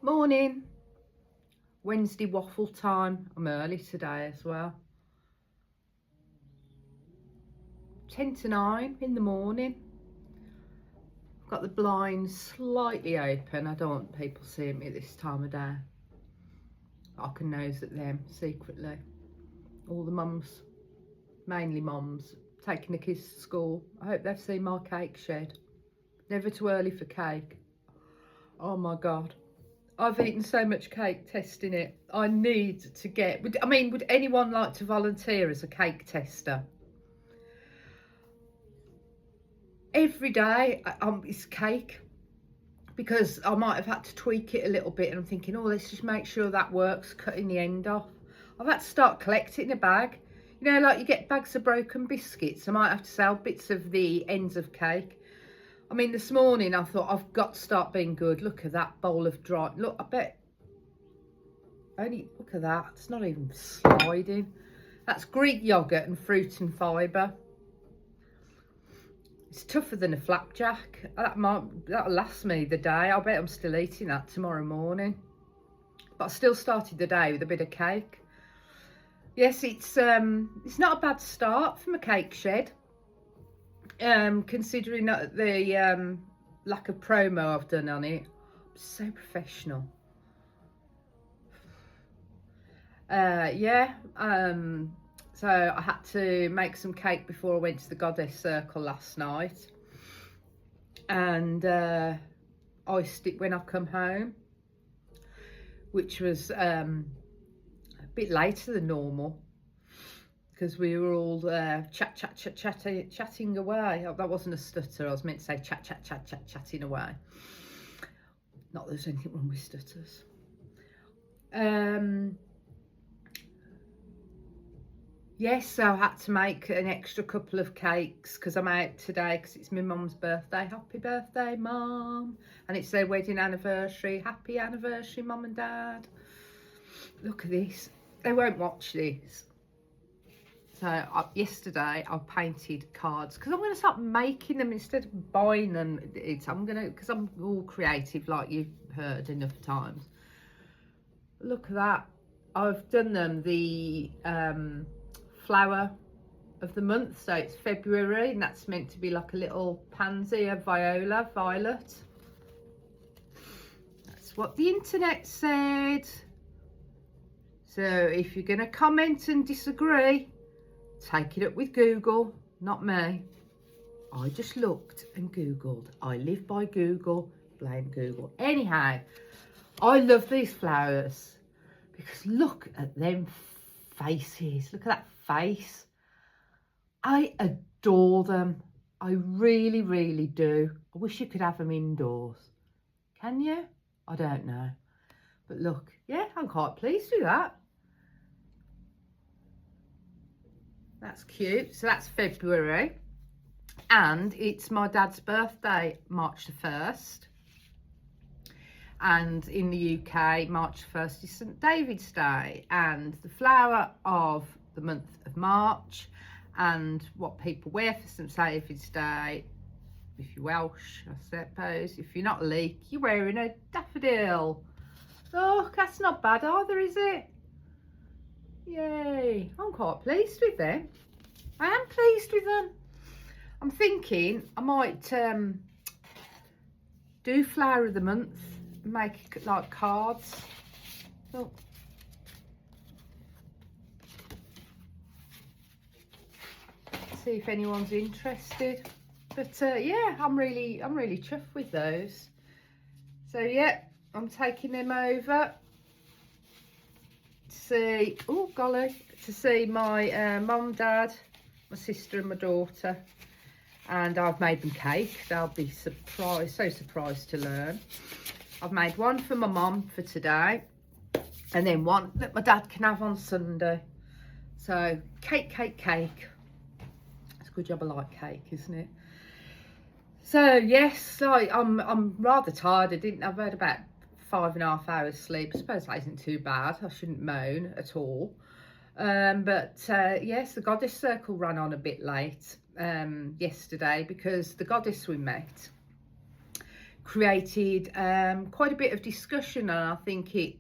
Morning. Wednesday waffle time. I'm early today as well. 10 to 9 in the morning. I've got the blinds slightly open. I don't want people seeing me this time of day. I can nose at them secretly. All the mums, mainly mums, taking the kids to school. I hope they've seen my cake shed. Never too early for cake. Oh my God. I've eaten so much cake testing it. I need to get, would anyone like to volunteer as a cake tester? Every day it's cake, because I might have had to tweak it a little bit, and I'm thinking, oh, let's just make sure that works, cutting the end off. I've had to start collecting a bag. You know, like you get bags of broken biscuits. I might have to sell bits of the ends of cake. I mean, this morning I thought, I've got to start being good. Look at that bowl of dry, look, I bet, only, look at that, it's not even sliding. That's Greek yogurt and fruit and fibre. It's tougher than a flapjack. That'll last me the day. I bet I'm still eating that tomorrow morning. But I still started the day with a bit of cake. Yes, it's not a bad start from a cake shed. Considering the lack of promo I've done on it. I'm so professional. So I had to make some cake before I went to the Goddess Circle last night, and iced it when I come home, which was a bit later than normal, because we were all chatting away. Oh, that wasn't a stutter. I was meant to say chatting away. Not that there's anything wrong with stutters. Yes, so I had to make an extra couple of cakes because I'm out today, because it's my mum's birthday. Happy birthday, Mum. And it's their wedding anniversary. Happy anniversary, Mum and Dad. Look at this. They won't watch this. So yesterday I painted cards, because I'm going to start making them instead of buying them. Because I'm all creative, like you've heard enough times. Look at that. I've done them the flower of the month, so it's February, and that's meant to be like a little pansy, a violet. That's what the internet said. So if you're going to comment and disagree, take it up with Google, not me. I just looked and Googled. I live by Google, blame Google. Anyhow, I love these flowers because look at them faces. Look at that face. I adore them. I really, really do. I wish you could have them indoors. Can you? I don't know. But look, yeah, I'm quite pleased with that. That's cute. So that's February. And it's my dad's birthday, March the 1st. And in the UK, March 1st is St David's Day. And the flower of the month of March, and what people wear for St David's Day, if you're Welsh, I suppose, if you're not Leek, you're wearing a daffodil. Oh, that's not bad either, is it? Yay, I'm quite pleased with them. I am pleased with them. I'm thinking I might do flower of the month, make like cards. Look. See if anyone's interested. But yeah, I'm really chuffed with those. So yeah, I'm taking them over to see, oh golly, to see my mum, dad, my sister and my daughter. And I've made them cake. They'll be surprised, so surprised to learn. I've made one for my mum for today, and then one that my dad can have on Sunday. So cake. It's a good job I like cake, isn't it? So yes, I'm rather tired. I've had about 5.5 hours sleep. I suppose that isn't too bad. I shouldn't moan at all. But yes, the Goddess Circle ran on a bit late yesterday, because the goddess we met, created quite a bit of discussion, and I think it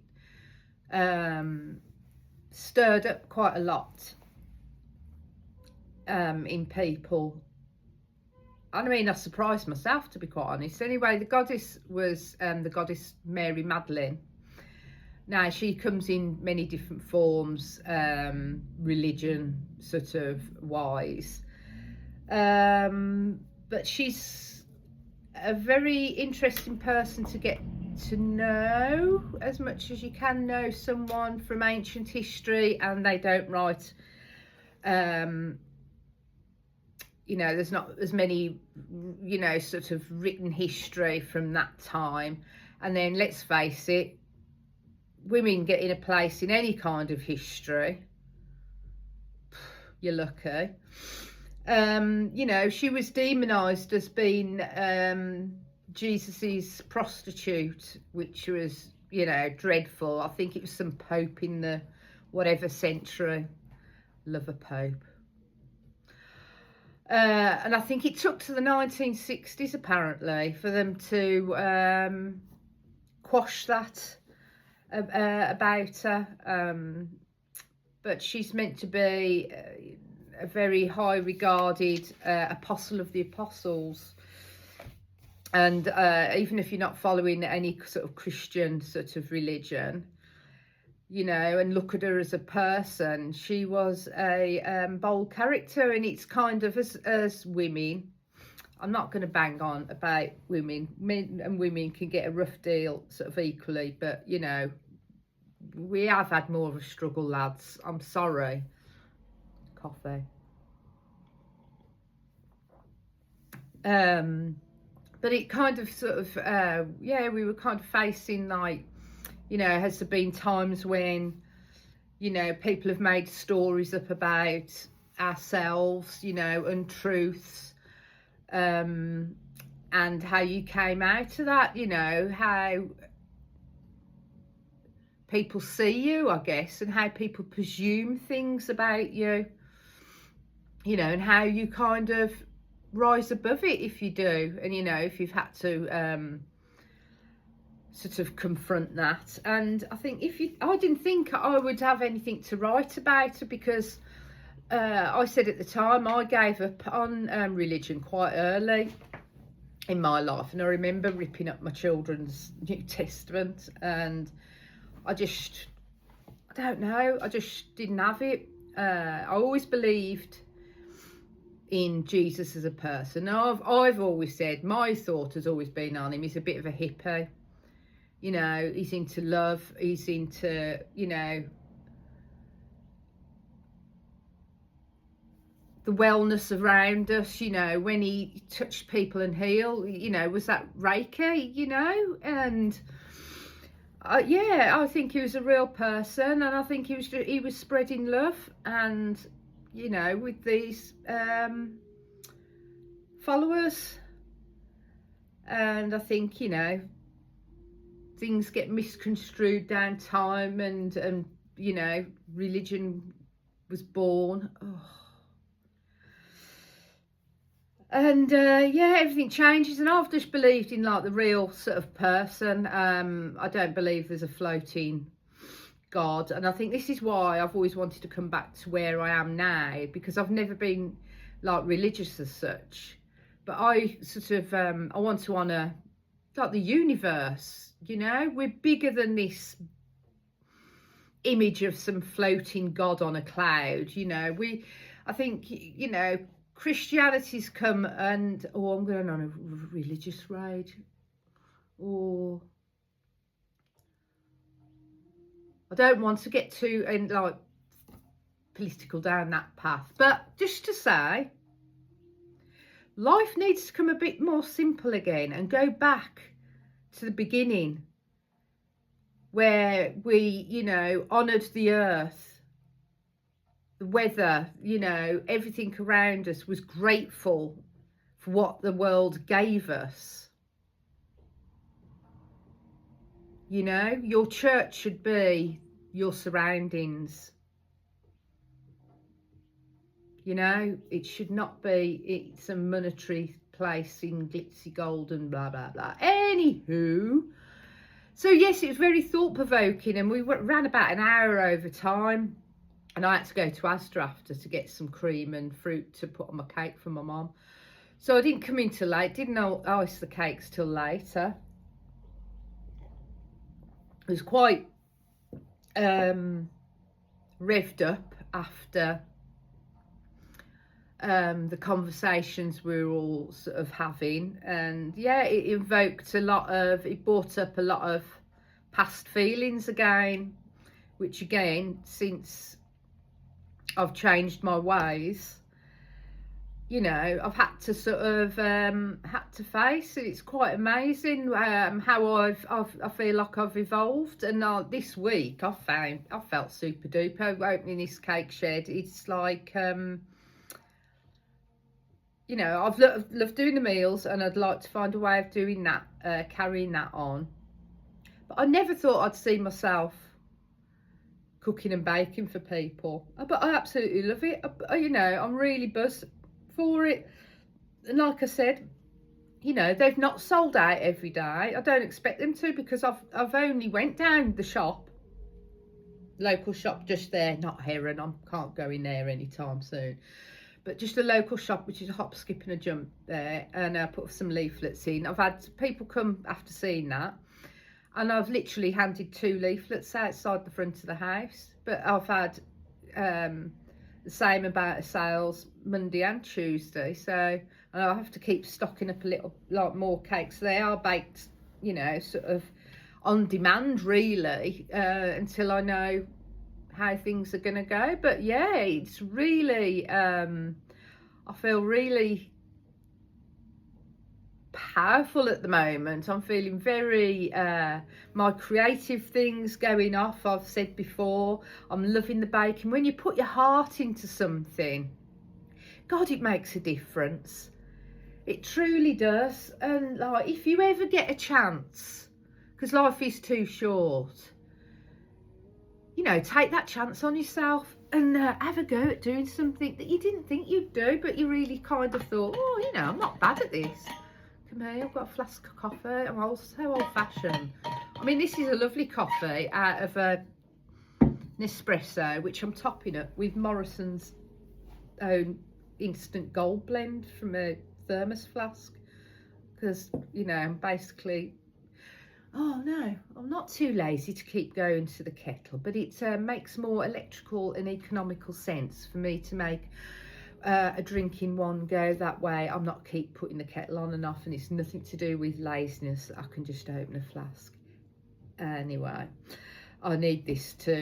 stirred up quite a lot in people. I mean, I surprised myself, to be quite honest. Anyway, the goddess was the goddess Mary Magdalene. Now, she comes in many different forms, religion sort of wise. But she's a very interesting person to get to know, as much as you can know someone from ancient history, and they don't write, you know, there's not as many, you know, sort of written history from that time. And then, let's face it, women getting a place in any kind of history, you're lucky. You know, she was demonized as being Jesus's prostitute, which was, you know, dreadful. I think it was some pope in the whatever century. Love a pope. And I think it took to the 1960s apparently for them to quash that about her. But she's meant to be a very high regarded apostle of the apostles, and even if you're not following any sort of Christian sort of religion, you know, and look at her as a person, she was a bold character. And it's kind of, as women, I'm not going to bang on about women. Men and women can get a rough deal sort of equally, but you know, we have had more of a struggle, lads. I'm sorry. Coffee. But it kind of sort of, yeah, we were kind of facing, like, you know, has there been times when, you know, people have made stories up about ourselves, you know, untruths, and how you came out of that, you know, how people see you, I guess, and how people presume things about you, you know, and how you kind of rise above it if you do, and you know, if you've had to sort of confront that. And I think I didn't think I would have anything to write about it, because I said at the time I gave up on religion quite early in my life, and I remember ripping up my children's New Testament, and I don't know, I just didn't have it. I always believed in Jesus as a person. I've always said, my thought has always been on him, he's a bit of a hippie. You know, he's into love, he's into, you know, the wellness around us, you know, when he touched people and healed, you know, was that Reiki, you know? And yeah, I think he was a real person, and I think he was spreading love, and you know, with these followers. And I think, you know, things get misconstrued down time, and you know, religion was born. Oh. And yeah, everything changes, and I've just believed in like the real sort of person. I don't believe there's a floating God, and I think this is why I've always wanted to come back to where I am now, because I've never been like religious as such, but I sort of I want to honour like the universe. You know, we're bigger than this image of some floating God on a cloud. You know, I think, you know, Christianity's come, and I'm going on a religious rage, or I don't want to get too like political down that path, but just to say, life needs to come a bit more simple again, and go back to the beginning, where we, you know, honoured the earth, the weather, you know, everything around us, was grateful for what the world gave us. You know, your church should be your surroundings. You know, it should not be some monetary place in glitzy gold and blah blah blah. Anywho, so yes, it was very thought-provoking, and we ran about an hour over time, and I had to go to Asda after to get some cream and fruit to put on my cake for my mum. So I didn't come in till late, didn't ice the cakes till later. It was quite revved up after the conversations we were all sort of having, and yeah, it brought up a lot of past feelings again, which again, since I've changed my ways, you know, I've had to sort of had to face it. It's quite amazing how I feel like I've evolved. And this I felt super duper opening this cake shed. It's like you know, I've loved doing the meals, and I'd like to find a way of doing that, carrying that on. But I never thought I'd see myself cooking and baking for people. But I absolutely love it. You know, I'm really buzzed for it. And like I said, you know, they've not sold out every day. I don't expect them to, because I've only went down the shop, local shop just there, not Heron. I can't go in there anytime soon. But just a local shop, which is a hop, skip and a jump there, and I put some leaflets in. I've had people come after seeing that, and I've literally handed 2 leaflets outside the front of the house. But I've had the same amount of sales Monday and Tuesday, so I have to keep stocking up a little like more cakes. They are baked, you know, sort of on demand really, until I know how things are going to go. But yeah, it's really I feel really powerful at the moment. I'm feeling very my creative things going off. I've said before, I'm loving the baking. When you put your heart into something, God, it makes a difference. It truly does. And like, if you ever get a chance, because life is too short, you know, take that chance on yourself and have a go at doing something that you didn't think you'd do, but you really kind of thought, oh, you know, I'm not bad at this. Come here, I've got a flask of coffee. I'm so old-fashioned. I mean, this is a lovely coffee out of a Nespresso, which I'm topping up with Morrison's own instant gold blend from a thermos flask, because, you know, I'm basically, oh no, I'm not too lazy to keep going to the kettle, but it makes more electrical and economical sense for me to make a drink in one go. That way I'm not keep putting the kettle on and off, and it's nothing to do with laziness. I can just open a flask. Anyway, I need this too.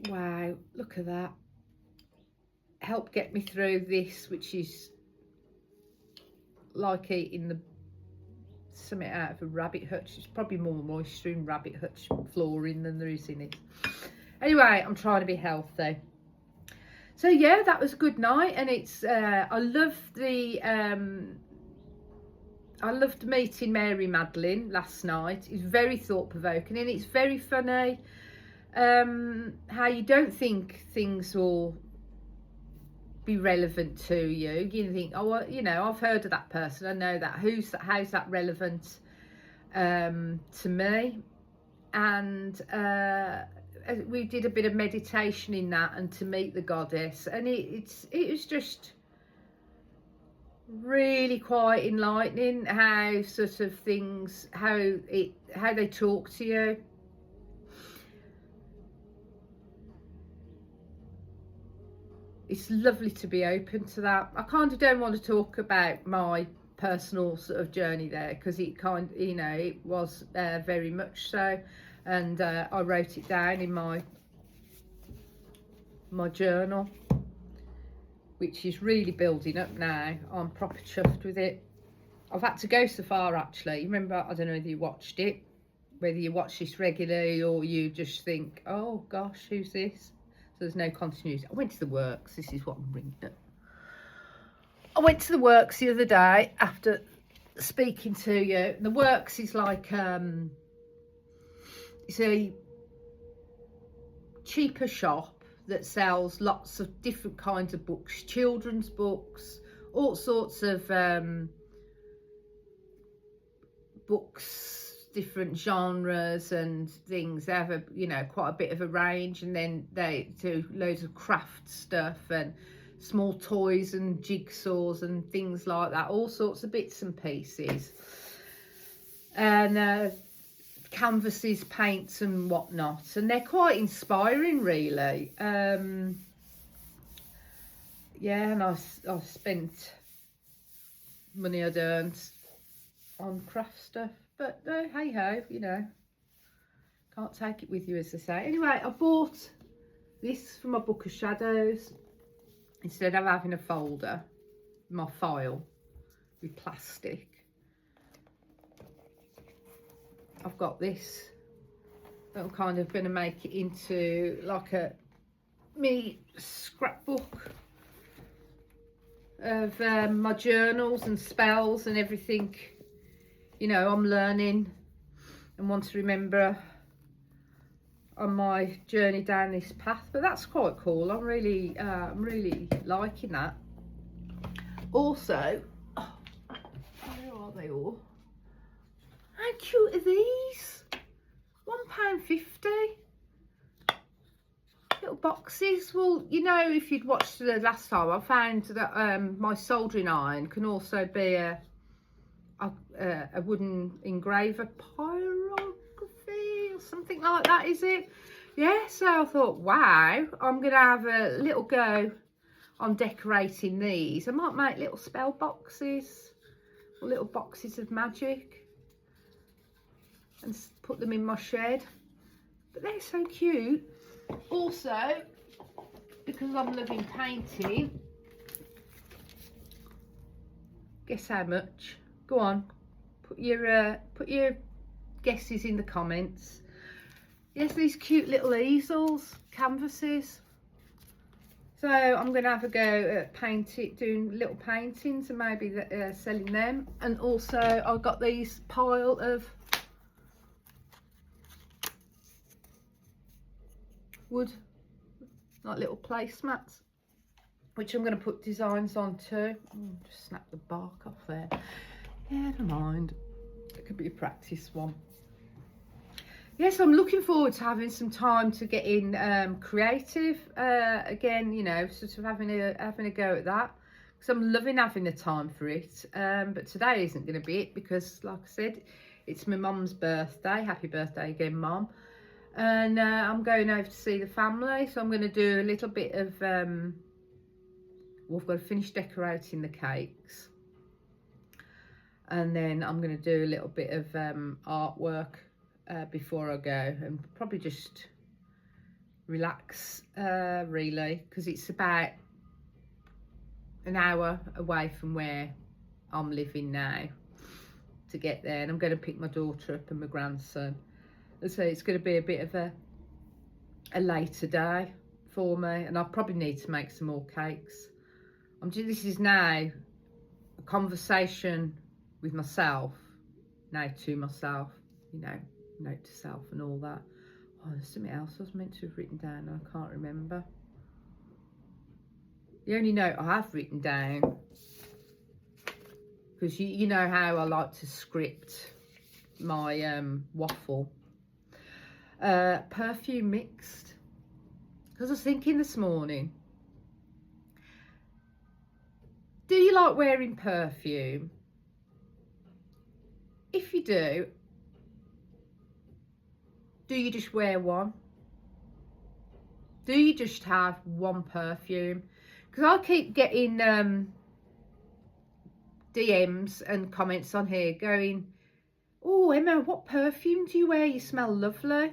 Wow, look at that. Help get me through this, which is like eating something out of a rabbit hutch. It's probably more moisture in rabbit hutch flooring than there is in it. Anyway, I'm trying to be healthy. So yeah, that was a good night, and it's I loved meeting Mary Madeline last night. It's very thought-provoking, and it's very funny how you don't think things will be relevant to you. You think, oh well, you know, I've heard of that person, I know that, how's that relevant to me? And we did a bit of meditation in that, and to meet the goddess, and it was just really quite enlightening how sort of things, how they talk to you. It's lovely to be open to that. I kind of don't want to talk about my personal sort of journey there, because it kind, you know, it was very much so, and I wrote it down in my journal, which is really building up now. I'm proper chuffed with it. I've had to go so far, actually. Remember, I don't know whether you watched it, whether you watch this regularly or you just think, oh gosh, who's this? So there's no continuity. I went to the works. This is what I'm bringing up. I went to the works the other day after speaking to you. The works is like it's a cheaper shop that sells lots of different kinds of books, children's books, all sorts of books, different genres and things. They have a, you know, quite a bit of a range, and then they do loads of craft stuff and small toys and jigsaws and things like that, all sorts of bits and pieces, and canvases, paints and whatnot, and they're quite inspiring, really. Yeah, and I've spent money I'd earned on craft stuff, but hey ho, you know, can't take it with you, as I say. Anyway, I bought this for my book of shadows. Instead of having a folder, my file with plastic, I've got this. I'm kind of going to make it into like a me scrapbook of my journals and spells and everything, you know, I'm learning and want to remember on my journey down this path. But that's quite cool. I'm really liking that. Also, oh, where are they all? How cute are these? £1.50. Little boxes. Well, you know, if you'd watched the last time, I found that my soldering iron can also be a wooden engraver pyrography or something like that, is it? Yeah, so I thought, wow, I'm gonna have a little go on decorating these. I might make little spell boxes or little boxes of magic and put them in my shed. But they're so cute. Also, because I'm loving painting, guess how much? Go on, put your guesses in the comments. Yes, these cute little easels, canvases. So I'm going to have a go at doing little paintings and maybe selling them. And also I've got these pile of wood, like little placemats, which I'm going to put designs on too. Just snap the bark off there. Yeah, never mind. It could be a practice one. Yes, I'm looking forward to having some time to get in creative again. You know, sort of having a go at that, because I'm loving having the time for it. But today isn't going to be it, because, like I said, it's my mum's birthday. Happy birthday again, Mum. And I'm going over to see the family, so I'm going to do a little bit of. Well, I've got to finish decorating the cakes. And then I'm going to do a little bit of artwork before I go, and probably just relax, really, because it's about an hour away from where I'm living now to get there. And I'm going to pick my daughter up and my grandson. So it's going to be a bit of a later day for me, and I'll probably need to make some more cakes. This is now a conversation with myself, now to myself, you know, note to self and all that. Oh, there's something else I was meant to have written down, I can't remember. The only note I have written down, because you know how I like to script my waffle, perfume mixed, because I was thinking this morning, do you like wearing perfume? If you do you just wear one? Do you just have one perfume? Because I keep getting DMs and comments on here going, oh, Emma, what perfume do you wear? You smell lovely.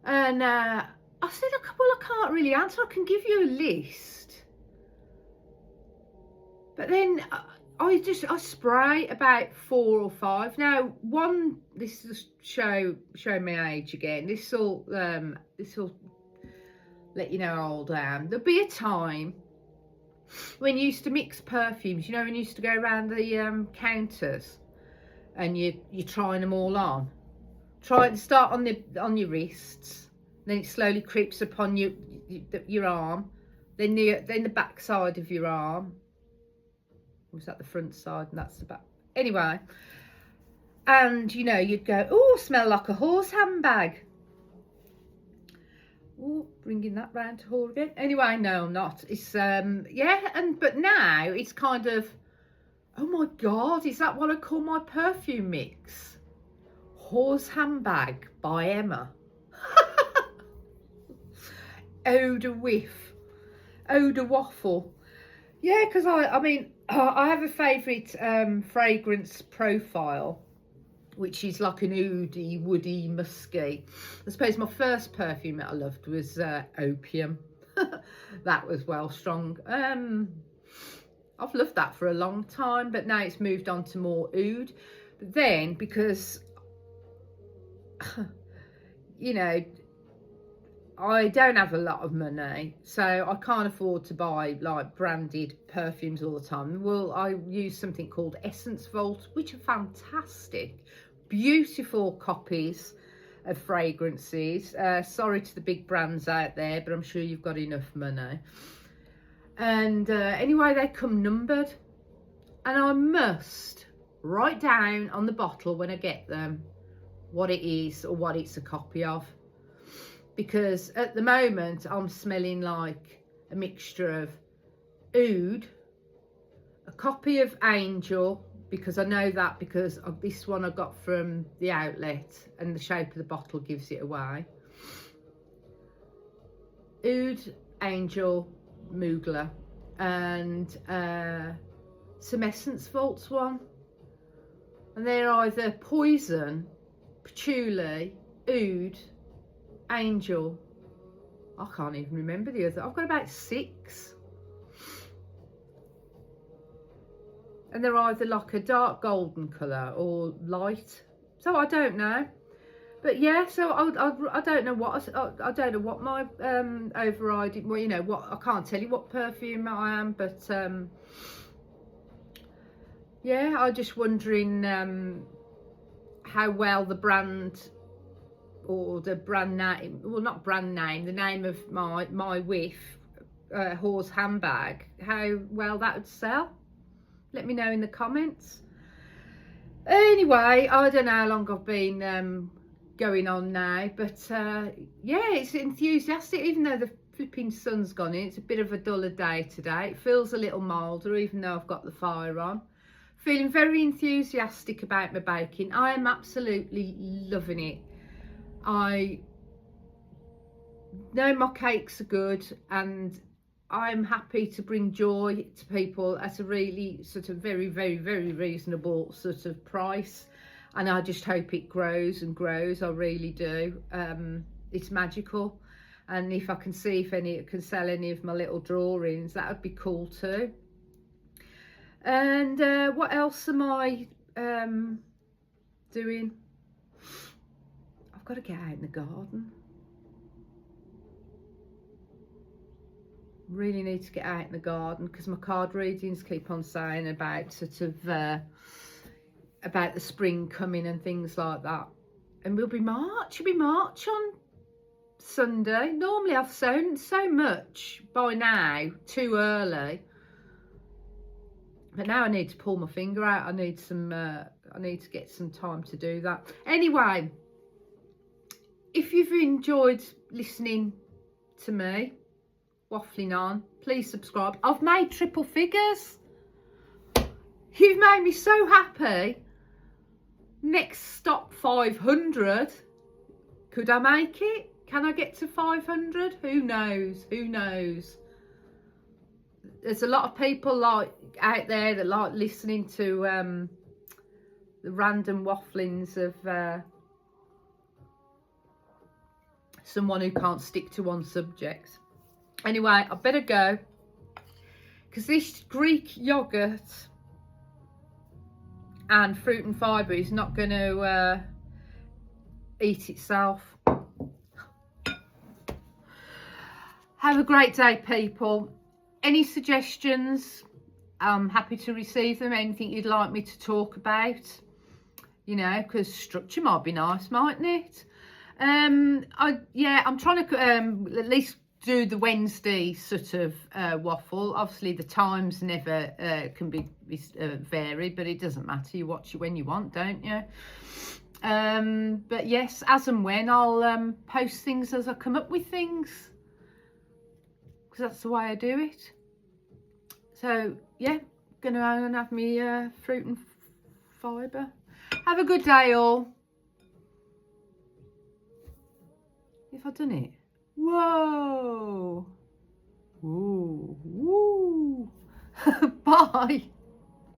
And I said, well, I can't really answer. I can give you a list. But then I spray about 4 or 5. Now, this is show my age again. This will let you know how old I am. There'll be a time when you used to mix perfumes. You know, when you used to go around the counters and you're trying them all on. Try to start on your wrists, then it slowly creeps upon your arm, then the back side of your arm. Was that the front side? And that's the back. Anyway, and you know, you'd go, oh, smell like a horse handbag. Oh, bringing that round to her again. Anyway, no, I'm not. It's yeah, but now it's kind of, oh my God, is that what I call my perfume mix? Horse Handbag by Emma. Eau de Whiff, Eau de Waffle. Yeah, because I mean, I have a favourite fragrance profile, which is like an oudy, woody, musky. I suppose my first perfume that I loved was Opium. That was well strong. I've loved that for a long time, but now it's moved on to more oud. But then, because, you know, I don't have a lot of money, so I can't afford to buy like branded perfumes all the time. Well, I use something called Essence Vault, which are fantastic, beautiful copies of fragrances. Sorry to the big brands out there, but I'm sure you've got enough money. And anyway, they come numbered, and I must write down on the bottle when I get them what it is or what it's a copy of. Because at the moment, I'm smelling like a mixture of oud, a copy of Angel, because I know that because of this one I got from the outlet, and the shape of the bottle gives it away. Oud, Angel, Mugler, and some Essence Vaults one. And they're either Poison, Patchouli, Oud, Angel. I can't even remember the other. I've got about 6. And they're either like a dark golden colour or light. So I don't know. But yeah, so I don't know what I don't know what my overriding. Well, you know what, I can't tell you what perfume I am, but yeah, I'm just wondering how well the brand, or the brand name, well not brand name, the name of my whiff, horse handbag, how well that would sell. Let me know in the comments. Anyway, I don't know how long I've been going on now, but yeah, it's enthusiastic. Even though the flipping sun's gone in, it's a bit of a duller day today. It feels a little milder, even though I've got the fire on. Feeling very enthusiastic about my baking. I am absolutely loving it. I know my cakes are good, and I'm happy to bring joy to people at a really sort of very, very, very reasonable sort of price. And I just hope it grows and grows. I really do. It's magical. And if I can see if any can sell any of my little drawings, that would be cool too. And what else am I doing? I've got to get out in the garden. Really need to get out in the garden, because my card readings keep on saying about sort of about the spring coming and things like that. And it'll be March on Sunday. Normally I've sown so much by now, too early. But now I need to pull my finger out. I need to get some time to do that. Anyway, if you've enjoyed listening to me waffling on, please subscribe. I've made triple figures. You've made me so happy. Next stop 500. Could I make it? Can I get to 500? Who knows? Who knows? There's a lot of people like out there that like listening to the random wafflings of someone who can't stick to one subject. Anyway, I better go, because this Greek yogurt and fruit and fibre is not going to eat itself. Have a great day, people. Any suggestions? I'm happy to receive them. Anything you'd like me to talk about? You know, because structure might be nice, mightn't it? I'm trying to at least do the Wednesday sort of waffle. Obviously the times never can be varied, but it doesn't matter. You watch it when you want, don't you? But yes, as and when I'll post things as I come up with things, because that's the way I do it. So yeah, gonna have me fruit and fibre. Have a good day all. If I've done it. Whoa. Ooh. Woo. Bye.